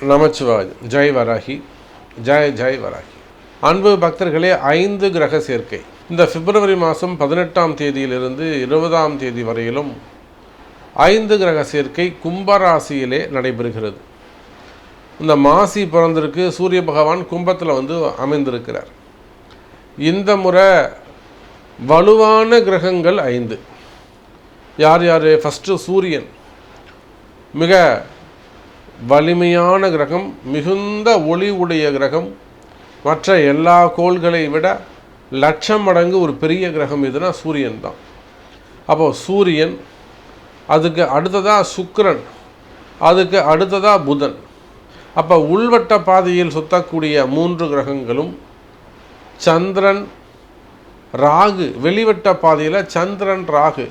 நமச்சிவாய். ஜெய் வராகி, ஜெய் ஜெய் வராகி. அன்பு பக்தர்களே, 5 கிரக சேர்க்கை இந்த பிப்ரவரி மாதம் 18ஆம் தேதியிலிருந்து 20ஆம் தேதி வரையிலும் 5 கிரக சேர்க்கை கும்பராசியிலே நடைபெறுகிறது. இந்த மாசி பிறந்திருக்கு, சூரிய பகவான் கும்பத்தில் அமைந்திருக்கிறார். இந்த முறை வலுவான கிரகங்கள் 5. யார் யார்? ஃபஸ்ட்டு சூரியன், மிக வலிமையான கிரகம், மிகுந்த ஒளி உடைய கிரகம், மற்ற எல்லா கோள்களை விட லட்சம் மடங்கு ஒரு பெரிய கிரகம் எதுனா சூரியன் தான். அப்போது சூரியன், அதுக்கு அடுத்ததாக சுக்கிரன், அதுக்கு அடுத்ததாக புதன். அப்போ உள்வட்ட பாதையில் சுற்றக்கூடிய 3 கிரகங்களும், சந்திரன், ராகு, வெளிவட்ட பாதையில் சந்திரன், ராகு.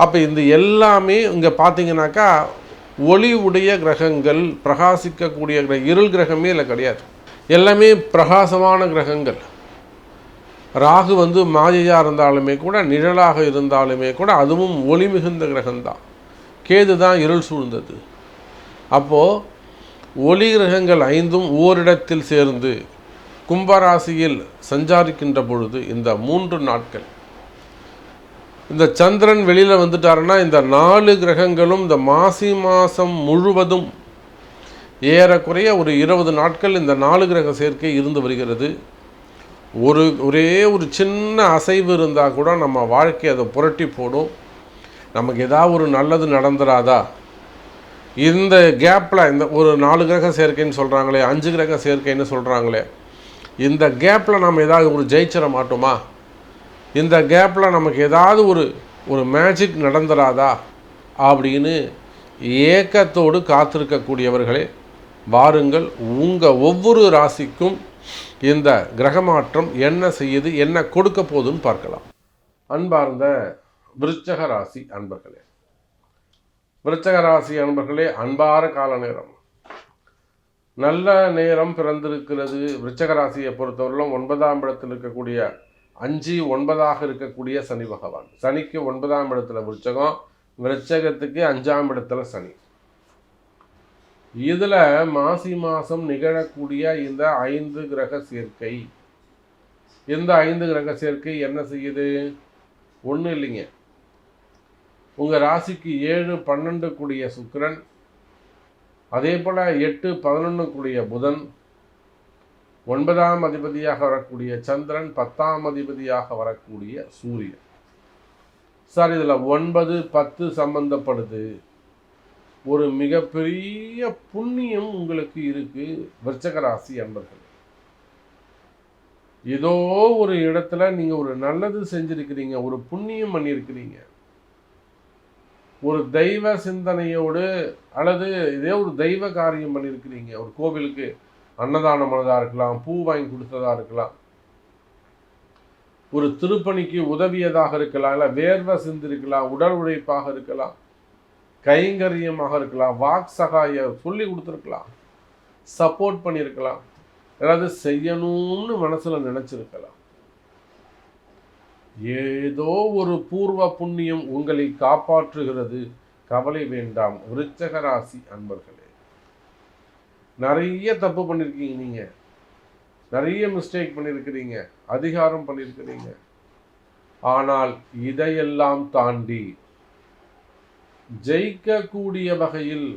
அப்போ இந்த எல்லாமே இங்கே பார்த்தீங்கன்னாக்கா ஒளி உடைய கிரகங்கள், பிரகாசிக்கக்கூடிய இருள் கிரகமே இல்லை, கிடையாது. எல்லாமே பிரகாசமான கிரகங்கள். ராகு மாயையாக இருந்தாலுமே கூட, நிழலாக இருந்தாலுமே கூட, அதுவும் ஒளி மிகுந்த கிரகம்தான். கேது தான் இருள் சூழ்ந்தது. அப்போது ஒளி கிரகங்கள் 5ம் ஓரிடத்தில் சேர்ந்து கும்பராசியில் சஞ்சாரிக்கின்ற பொழுது இந்த 3 நாட்கள், இந்த சந்திரன் வெளியில் வந்துட்டாருன்னா இந்த 4 கிரகங்களும் இந்த மாசி மாதம் முழுவதும் ஏறக்குறைய ஒரு 20 நாட்கள் இந்த 4 கிரக சேர்க்கை இருந்து வருகிறது. ஒரே ஒரு சின்ன அசைவு இருந்தால் கூட நம்ம வாழ்க்கை அதை புரட்டி போடும். நமக்கு ஏதாவது ஒரு நல்லது நடந்துடாதா? இந்த கேப்பில், இந்த ஒரு 4 கிரக சேர்க்கைன்னு சொல்கிறாங்களே, 5 கிரக சேர்க்கைன்னு சொல்கிறாங்களே, இந்த கேப்பில் நம்ம ஏதாவது ஒரு ஜெயிச்சிட மாட்டோமா? இந்த கேப்பில் நமக்கு ஏதாவது ஒரு மேஜிக் நடந்துடாதா அப்படின்னு ஏக்கத்தோடு காத்திருக்கக்கூடியவர்களே, வாருங்கள். உங்கள் ஒவ்வொரு ராசிக்கும் இந்த கிரகமாற்றம் என்ன செய்யுது, என்ன கொடுக்க போகுதுன்னு பார்க்கலாம். அன்பார்ந்த விருச்சக ராசி அன்பர்களே, விருச்சக ராசி அன்பர்களே, அன்பார கால நேரம், நல்ல நேரம் பிறந்திருக்கிறது. விருச்சக ராசியை பொறுத்தவரையிலும் 9ஆம் இடத்தில் இருக்கக்கூடிய 5, 9ஆக இருக்கக்கூடிய சனி பகவான். சனிக்கு 9ஆம் இடத்துல விருச்சகம், விருச்சகத்துக்கு 5ஆம் இடத்துல சனி. இதில் மாசி மாதம் நிகழக்கூடிய இந்த 5 கிரக சேர்க்கை, இந்த 5 கிரக சேர்க்கை என்ன செய்யுது? ஒன்றும் இல்லைங்க. உங்கள் ராசிக்கு 7, 12 கூடிய சுக்கிரன், அதே போல் 8, 11 கூடிய புதன், 9ஆம் அதிபதியாக வரக்கூடிய சந்திரன், 10ஆம் அதிபதியாக வரக்கூடிய சூரியன். சார், இதில் 9, 10 சம்பந்தப்படுது. ஒரு மிகப்பெரிய புண்ணியம் உங்களுக்கு இருக்கு விருச்சக ராசி அன்பர்கள். ஏதோ ஒரு இடத்துல நீங்கள் ஒரு நல்லது செஞ்சிருக்கிறீங்க, ஒரு புண்ணியம் பண்ணியிருக்கிறீங்க, ஒரு தெய்வ சிந்தனையோடு, அல்லது இதே ஒரு தெய்வ காரியம் பண்ணியிருக்கிறீங்க. ஒரு கோவிலுக்கு அன்னதானம் பண்ணதாக இருக்கலாம், பூ வாங்கி கொடுத்ததாக இருக்கலாம், ஒரு திருப்பணிக்கு உதவியதாக இருக்கலாம், இல்லை வேர்வை சிந்திருக்கலாம், உடல் உழைப்பாக இருக்கலாம், கைங்கரியமாக இருக்கலாம், வாக் சகாய சொல்லி கொடுத்துருக்கலாம், சப்போர்ட் பண்ணியிருக்கலாம், ஏதாவது செய்யணும்னு மனசில் நினச்சிருக்கலாம். ஏதோ ஒரு பூர்வ புண்ணியம் உங்களை காப்பாற்றுகிறது. கவலை வேண்டாம் விருச்சக ராசி அன்பர்களே. நிறைய தப்பு பண்ணியிருக்கீங்க, நீங்கள் நிறைய மிஸ்டேக் பண்ணியிருக்கிறீங்க, அதிகாரம் பண்ணியிருக்கிறீங்க. ஆனால் இதையெல்லாம் தாண்டி ஜெயிக்கக்கூடிய வகையில்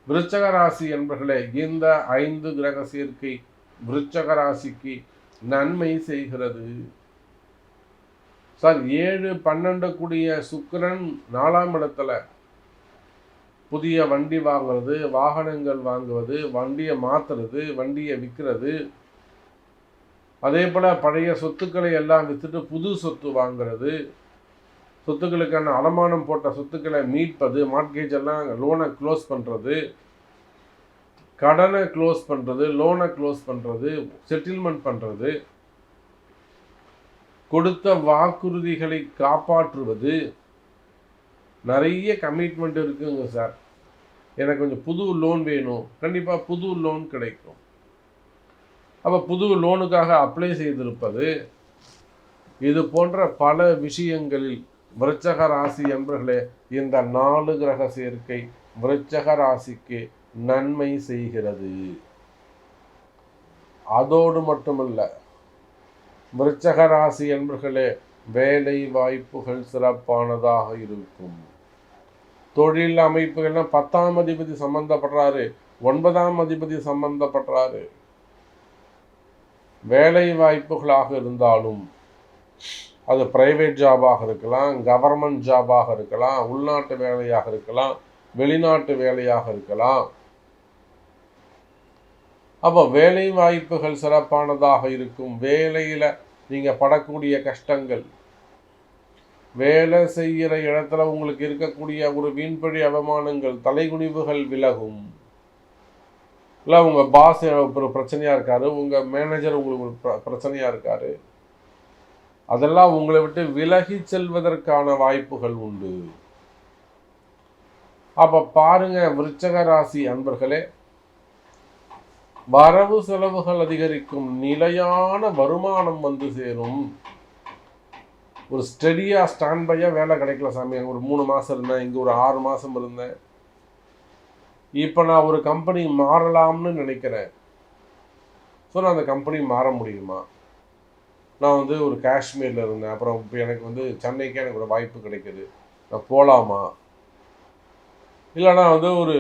விருச்சக ராசி என்பர்களே, இந்த 5 கிரக சேர்க்கை விருச்சக ராசிக்கு நன்மை செய்கிறது. சார், 7, 12 கூடிய சுக்கிரன் 4ஆம் இடத்துல புதிய வண்டி வாங்குறது, வாகனங்கள் வாங்குவது, வண்டியை மாற்றுறது, வண்டியை விற்கிறது, அதே போல் பழைய சொத்துக்களை எல்லாம் விற்றுட்டு புது சொத்து வாங்கிறது, சொத்துக்களுக்கான அடமானம் போட்ட சொத்துக்களை மீட்பது, மார்ட்கேஜ் எல்லாம் லோனை க்ளோஸ் பண்ணுறது, கடனை க்ளோஸ் பண்ணுறது, லோனை க்ளோஸ் பண்ணுறது, செட்டில்மெண்ட் பண்ணுறது, கொடுத்த வாக்குறுதிகளை காப்பாற்றுவது, நிறைய கமிட்மெண்ட் இருக்குங்க. சார், எனக்கு கொஞ்சம் புது லோன் வேணும், கண்டிப்பாக புது லோன் கிடைக்கும். அப்போ புது லோனுக்காக அப்ளை செய்திருப்பது, இது போன்ற பல விஷயங்களில் விருச்சக ராசி என்பர்களே, இந்த 4 கிரக சேர்க்கை விருச்சக ராசிக்கு நன்மை செய்கிறது. அதோடு மட்டுமல்ல, விருச்சக ராசி என்பர்களே, வேலை வாய்ப்புகள் சிறப்பானதாக இருக்கும். தொழில் அமைப்புகள்லாம் 10ஆம் அதிபதி சம்பந்தப்படுறாரு, 9ஆம் அதிபதி சம்பந்தப்படுறாரு. வேலை வாய்ப்புகளாக இருந்தாலும் அது பிரைவேட் ஜாபாக இருக்கலாம், கவர்மெண்ட் ஜாபாக இருக்கலாம், உள்நாட்டு வேலையாக இருக்கலாம், வெளிநாட்டு வேலையாக இருக்கலாம். அப்போ வேலை வாய்ப்புகள் சிறப்பானதாக இருக்கும். வேலையில் நீங்கள் படக்கூடிய கஷ்டங்கள், வேலை செய்கிற இடத்துல உங்களுக்கு இருக்கக்கூடிய ஒரு வீண்பழி அவமானங்கள், தலைகுனிவுகள் விலகும். இல்லை உங்கள் பாஸ் ஒரு பிரச்சனையாக இருக்காரு, உங்கள் மேனேஜர் உங்களுக்கு ஒரு பிரச்சனையாக இருக்காரு, அதெல்லாம் உங்களை விட்டு விலகி செல்வதற்கான வாய்ப்புகள் உண்டு. அப்போ பாருங்க விருச்சக ராசி அன்பர்களே, வரவு செலவுகள் அதிகரிக்கும், நிலையான வருமானம் வந்து சேரும். ஒரு ஸ்டெடியாக ஸ்டாண்ட் பையாக வேலை கிடைக்கல சாமி, ஒரு 3 மாதம் இருந்தேன், இங்கே ஒரு 6 மாதம் இருந்தேன், இப்போ நான் ஒரு கம்பெனி மாறலாம்னு நினைக்கிறேன். ஸோ நான் அந்த கம்பெனி மாற முடியுமா? நான் வந்து ஒரு காஷ்மீரில் இருந்தேன், அப்புறம் இப்போ எனக்கு வந்து சென்னைக்கே எனக்கு ஒரு வாய்ப்பு கிடைக்குது, நான் போகலாமா? இல்லைனா வந்து ஒரு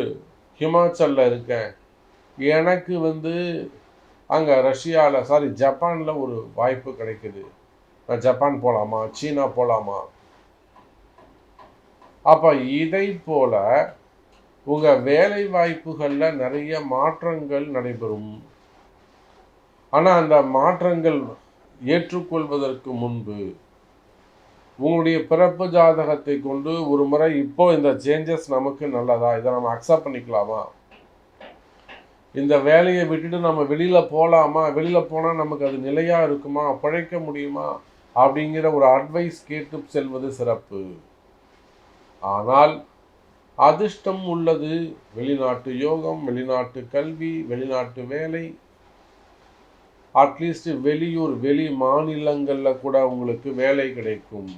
ஹிமாச்சலில் இருக்கேன், எனக்கு வந்து அங்கே ஜப்பானில் ஒரு வாய்ப்பு கிடைக்குது, நான் ஜப்பான் போகலாமா? சீனா போகலாமா? அப்போ இதை போல உங்கள் வேலை வாய்ப்புகளில் நிறைய மாற்றங்கள் நடைபெறும். ஆனால் அந்த மாற்றங்கள் ஏற்றுக்கொள்வதற்கு முன்பு உங்களுடைய பிறப்பு ஜாதகத்தை கொண்டு ஒரு முறை இப்போ இந்த சேஞ்சஸ் நமக்கு நல்லதா, இதை நம்ம அக்செப்ட் பண்ணிக்கலாமா, இந்த வேலையை விட்டுட்டு நம்ம வெளியில் போகலாமா, வெளியில் போனால் நமக்கு அது நிலையாக இருக்குமா, பிழைக்க முடியுமா அப்படிங்கிற ஒரு அட்வைஸ் கேட்டு செல்வது சிறப்பு. ஆனால் அதிர்ஷ்டம் உள்ளது வெளிநாட்டு யோகம், வெளிநாட்டு கல்வி, வெளிநாட்டு வேலை, அட்லீஸ்ட் வெளியூர் வெளி மாநிலங்களில் கூட உங்களுக்கு வேலை கிடைக்கும்.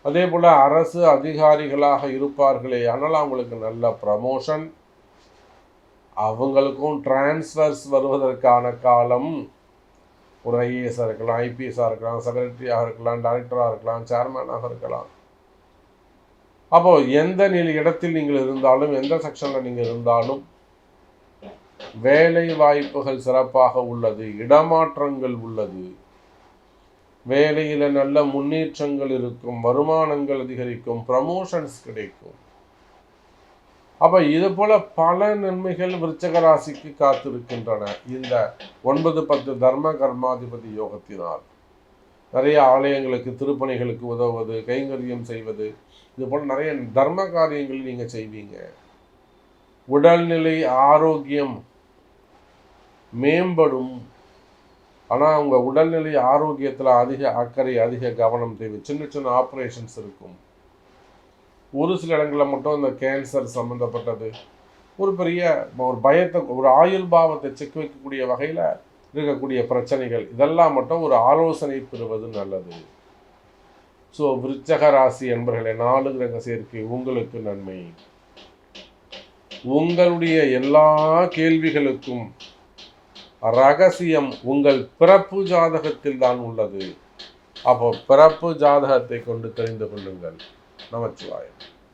அதே போல் அரசு அதிகாரிகளாக இருப்பார்களே, ஆனால் அவங்களுக்கு நல்ல ப்ரமோஷன், அவங்களுக்கும் டிரான்ஸ்ஃபர்ஸ் வருவதற்கான காலம். ஒரு ஐஏஎஸ்ஸாக இருக்கலாம், ஐபிஎஸ்ஸாக இருக்கலாம், செக்ரட்டரியாக இருக்கலாம், டைரக்டராக இருக்கலாம், சேர்மனாக இருக்கலாம். அப்போ எந்த இடத்தில் நீங்கள் இருந்தாலும், எந்த செக்ஷனில் நீங்கள் இருந்தாலும் வேலை வாய்ப்புகள் சிறப்பாக உள்ளது, இடமாற்றங்கள் உள்ளது, வேலையில் நல்ல முன்னேற்றங்கள் இருக்கும், வருமானங்கள் அதிகரிக்கும், ப்ரமோஷன்ஸ் கிடைக்கும். அப்போ இது போல பல நன்மைகள் விருச்சக ராசிக்கு காத்திருக்கின்றன. இந்த 9-10 தர்ம கர்மாதிபதி யோகத்தினால் நிறைய ஆலயங்களுக்கு திருப்பணிகளுக்கு உதவுவது, கைங்கரியம் செய்வது, இது போல் நிறைய தர்ம காரியங்கள் நீங்கள் செய்வீங்க. உடல்நிலை ஆரோக்கியம் மேம்படும். ஆனால் உங்கள் உடல்நிலை ஆரோக்கியத்தில் அதிக அக்கறை, அதிக கவனம் தேவை. சின்ன சின்ன ஆப்ரேஷன்ஸ் இருக்கும். ஒரு சில இடங்களில் மட்டும் இந்த கேன்சர் சம்மந்தப்பட்டது, ஒரு பெரிய ஒரு பயத்தை, ஒரு ஆயுள் பாவத்தை செக் வைக்கக்கூடிய வகையில் இருக்கக்கூடிய பிரச்சனைகள், இதெல்லாம் மட்டும் ஒரு ஆலோசனை பெறுவது நல்லது. ஸோ விருச்சக ராசி என்பர்களே, 4 கிரக சேர்க்கை உங்களுக்கு நன்மை. உங்களுடைய எல்லா கேள்விகளுக்கும் ரகசியம் உங்கள் பிறப்பு ஜாதகத்தில் தான் உள்ளது. அப்போ பிறப்பு ஜாதகத்தை கொண்டு தெரிந்து கொள்ளுங்கள். நமச்சிவாயம்.